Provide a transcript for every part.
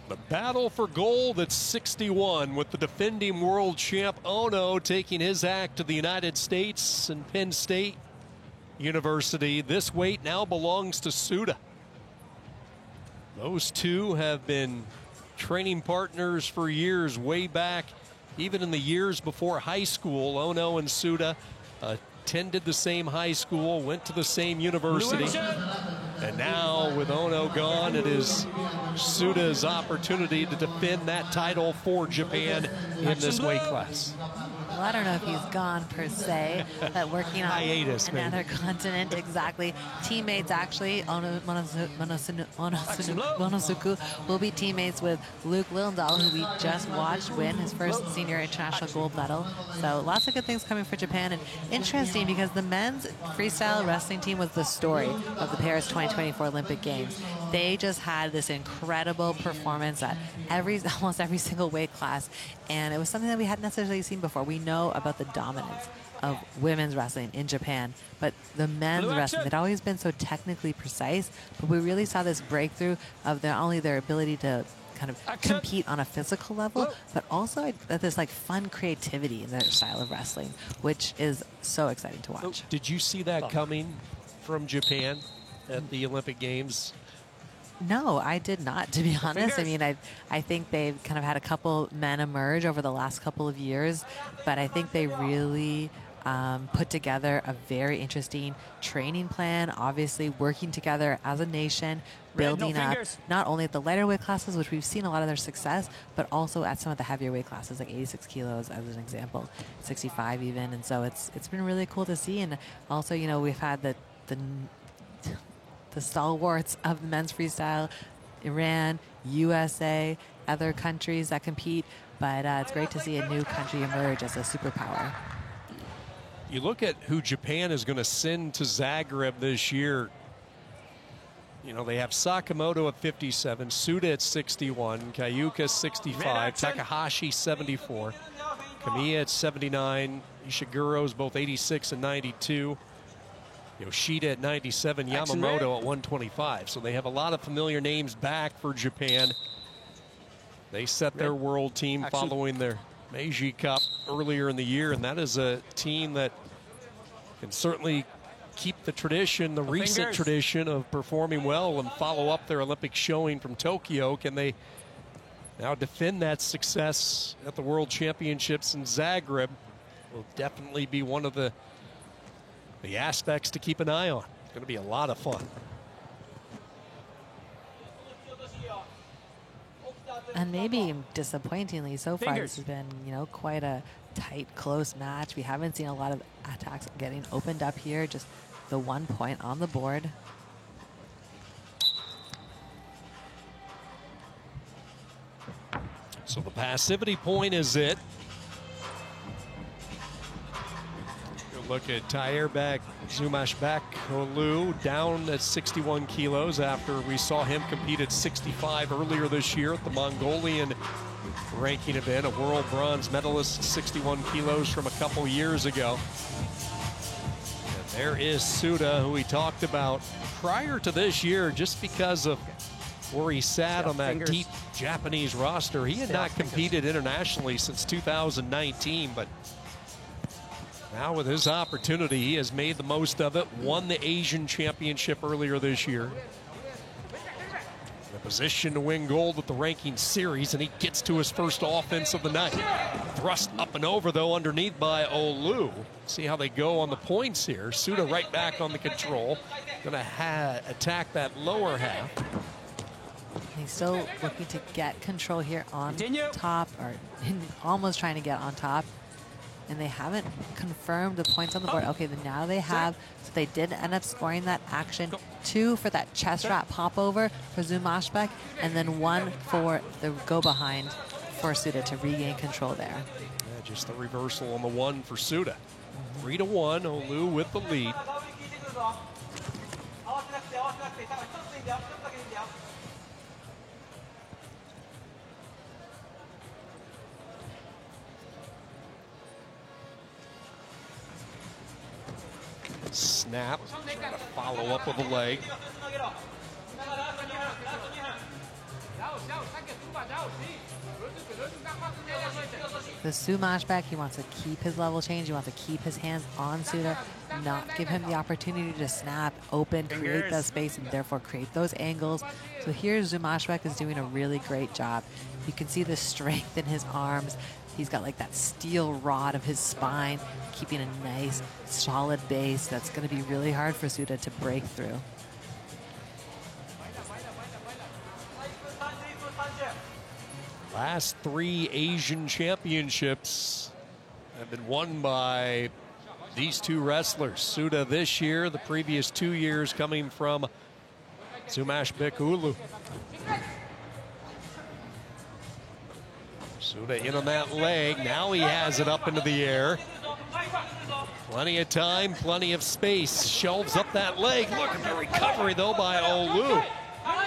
The battle for gold at 61 with the defending world champ Ono taking his act to the United States and Penn State University. This weight now belongs to Tsuda. Those two have been training partners for years, way back, even in the years before high school. Ono and Tsuda attended the same high school, went to the same university. And now with Ono gone, it is Tsuda's opportunity to defend that title for Japan in this weight class. Well, I don't know if he's gone per se, but working on hiatus, another continent, exactly. Teammates, actually, Monosuku will be teammates with Luke Lillendahl, who we just watched win his first senior international gold medal. So lots of good things coming for Japan. And interesting because the men's freestyle wrestling team was the story of the Paris 2024 Olympic Games. They just had this incredible performance at almost every single weight class. And it was something that we hadn't necessarily seen before. We know about the dominance of women's wrestling in Japan, but the men's wrestling had always been so technically precise, but we really saw this breakthrough of not only their ability to kind of compete on a physical level, but also this like fun creativity in their style of wrestling, which is so exciting to watch. Did you see that coming from Japan at the Olympic Games? No, I did not, to be honest. I mean, I think they've kind of had a couple men emerge over the last couple of years, but I think they really put together a very interesting training plan, obviously working together as a nation, building up not only at the lighter weight classes, which we've seen a lot of their success, but also at some of the heavier weight classes, like 86 kilos as an example, 65 even. And so it's been really cool to see. And also, you know, we've had the stalwarts of men's freestyle, Iran, USA, other countries that compete, but it's great to see a new country emerge as a superpower. You look at who Japan is going to send to Zagreb this year. You know, they have Sakamoto at 57, Tsuda at 61, Kayuka 65, Takahashi 74, Kamiya at 79, Ishiguro's both 86 and 92. Yoshida at 97, Yamamoto at 125. So they have a lot of familiar names back for Japan. They set their world team following their Meiji Cup earlier in the year, and that is a team that can certainly keep the tradition, the recent tradition of performing well and follow up their Olympic showing from Tokyo. Can they now defend that success at the World Championships in Zagreb? Will definitely be one of the aspects to keep an eye on. It's going to be a lot of fun. And maybe disappointingly so far, this has been, you know, quite a tight, close match. We haven't seen a lot of attacks getting opened up here. Just the 1 point on the board. So the passivity point is it. Look at Tayerbek Zumashbek Olu down at 61 kilos after we saw him compete at 65 earlier this year at the Mongolian ranking event, a world bronze medalist, 61 kilos from a couple years ago. And there is Tsuda, who we talked about prior to this year, just because of where he sat on that deep Japanese roster. He had not competed internationally since 2019, but now with his opportunity, he has made the most of it, won the Asian Championship earlier this year. In a position to win gold with the ranking series, and he gets to his first offense of the night. Thrust up and over, though, underneath by Olu. See how they go on the points here. Tsuda right back on the control. Going to attack that lower half. He's still looking to get control here on top, or almost trying to get on top. And they haven't confirmed the points on the board. Okay, then now they have. So they did end up scoring that action. 2 for that chest wrap popover for Zumashbek, and then 1 for the go behind for Tsuda to regain control there. Yeah, just the reversal on the 1 for Tsuda. 3-1, Olu with the lead. Snap, trying to follow up with a leg. With Zumashbek, he wants to keep his level change. He wants to keep his hands on Suda, not give him the opportunity to snap, open, create that space, and therefore create those angles. So here, Zumashbek is doing a really great job. You can see the strength in his arms. He's got like that steel rod of his spine, keeping a nice, solid base that's going to be really hard for Suda to break through. Last 3 Asian championships have been won by these 2 wrestlers. Suda this year, the previous 2 years coming from Zumashbek Ulu. Suda in on that leg. Now he has it up into the air. Plenty of time, plenty of space. Shelves up that leg. Look at the recovery, though, by Olu.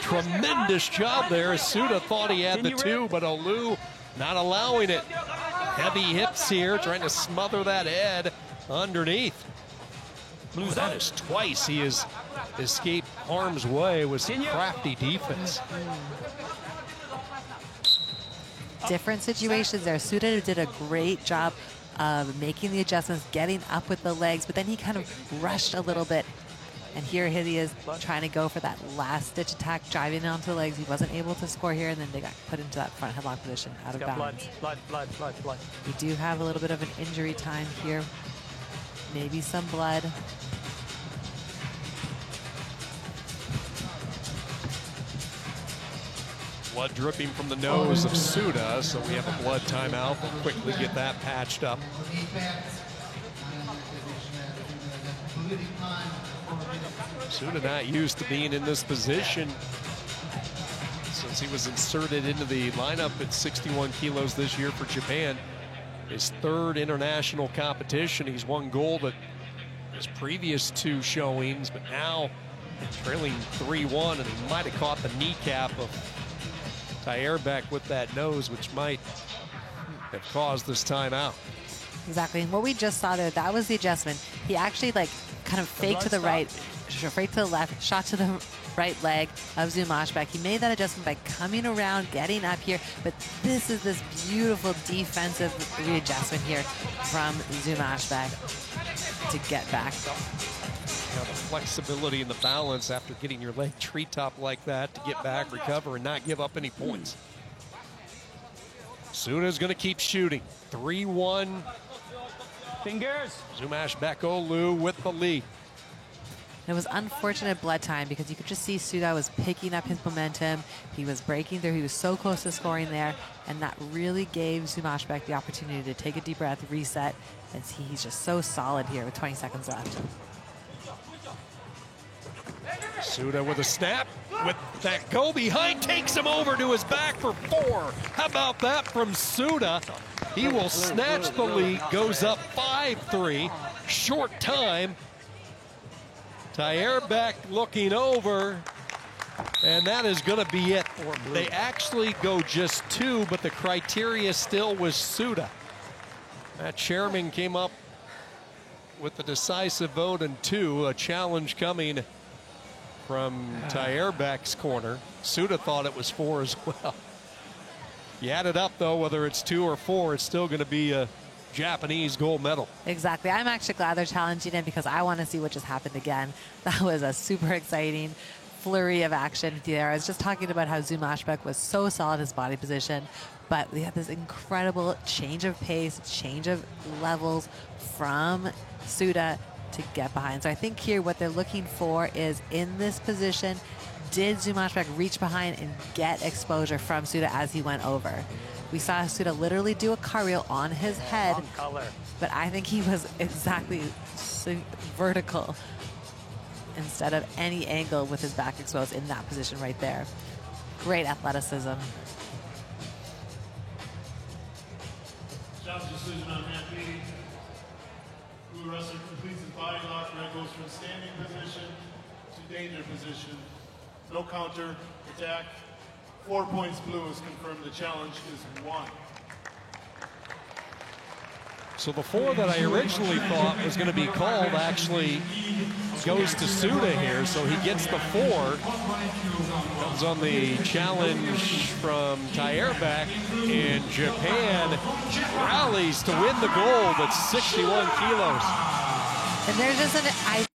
Tremendous job there. Suda thought he had the 2, but Olu not allowing it. Heavy hips here, trying to smother that head underneath. That is twice he has escaped harm's way with some crafty defense. Different situations there. Suda did a great job of making the adjustments, getting up with the legs, but then he kind of rushed a little bit. And here he is trying to go for that last ditch attack, driving onto the legs. He wasn't able to score here, and then they got put into that front headlock position out of bounds. Blood. We do have a little bit of an injury time here. Maybe some blood. Blood dripping from the nose of Suda, so we have a blood timeout. We'll quickly get that patched up. Suda not used to being in this position since he was inserted into the lineup at 61 kilos this year for Japan. His 3rd international competition. He's won gold at his previous 2 showings, but now trailing 3-1, and he might have caught the kneecap of Tyrebek with that nose, which might have caused this timeout. Exactly, and what we just saw there, that was the adjustment. He actually like kind of faked to the right, straight to the left, shot to the right leg of Zumashbek. He made that adjustment by coming around, getting up here, but this is this beautiful defensive readjustment here from Zumashbek to get back. Now the flexibility and the balance after getting your leg treetop like that to get back, recover, and not give up any points. Suda's going to keep shooting. 3-1. Fingers. Zumashbek Olu with the lead. It was unfortunate blood time because you could just see Suda was picking up his momentum. He was breaking through. He was so close to scoring there, and that really gave Zumashbek the opportunity to take a deep breath, reset, and see he's just so solid here with 20 seconds left. Suda with a snap, with that go behind, takes him over to his back for 4. How about that from Suda? He will snatch the lead, goes up 5-3, short time. Tyrebek looking over, and that is going to be it. They actually go just 2, but the criteria still was Suda. That chairman came up with the decisive vote in 2, a challenge coming from Tyrebek's corner. Suda thought it was 4 as well. You add it up, though, whether it's 2 or 4, it's still going to be a Japanese gold medal. Exactly. I'm actually glad they're challenging it because I want to see what just happened again. That was a super exciting flurry of action there. I was just talking about how Zumashbek was so solid in his body position, but we had this incredible change of pace, change of levels from Suda to get behind. So I think here what they're looking for is in this position, did Zumashbek reach behind and get exposure from Suda as he went over? We saw Suda literally do a cartwheel on his head, but I think he was exactly vertical instead of any angle with his back exposed in that position right there. Great athleticism. Judge decision on Matt Beatty. Blue wrestler completes his body lock. Red goes from standing position to danger position. No counter attack. 4 points blue is confirmed. The challenge is 1. So the 4 that I originally thought was going to be called actually goes to Suda here, so he gets the 4. Comes on the challenge from Tairback, and Japan rallies to win the gold at 61 kilos. And there's just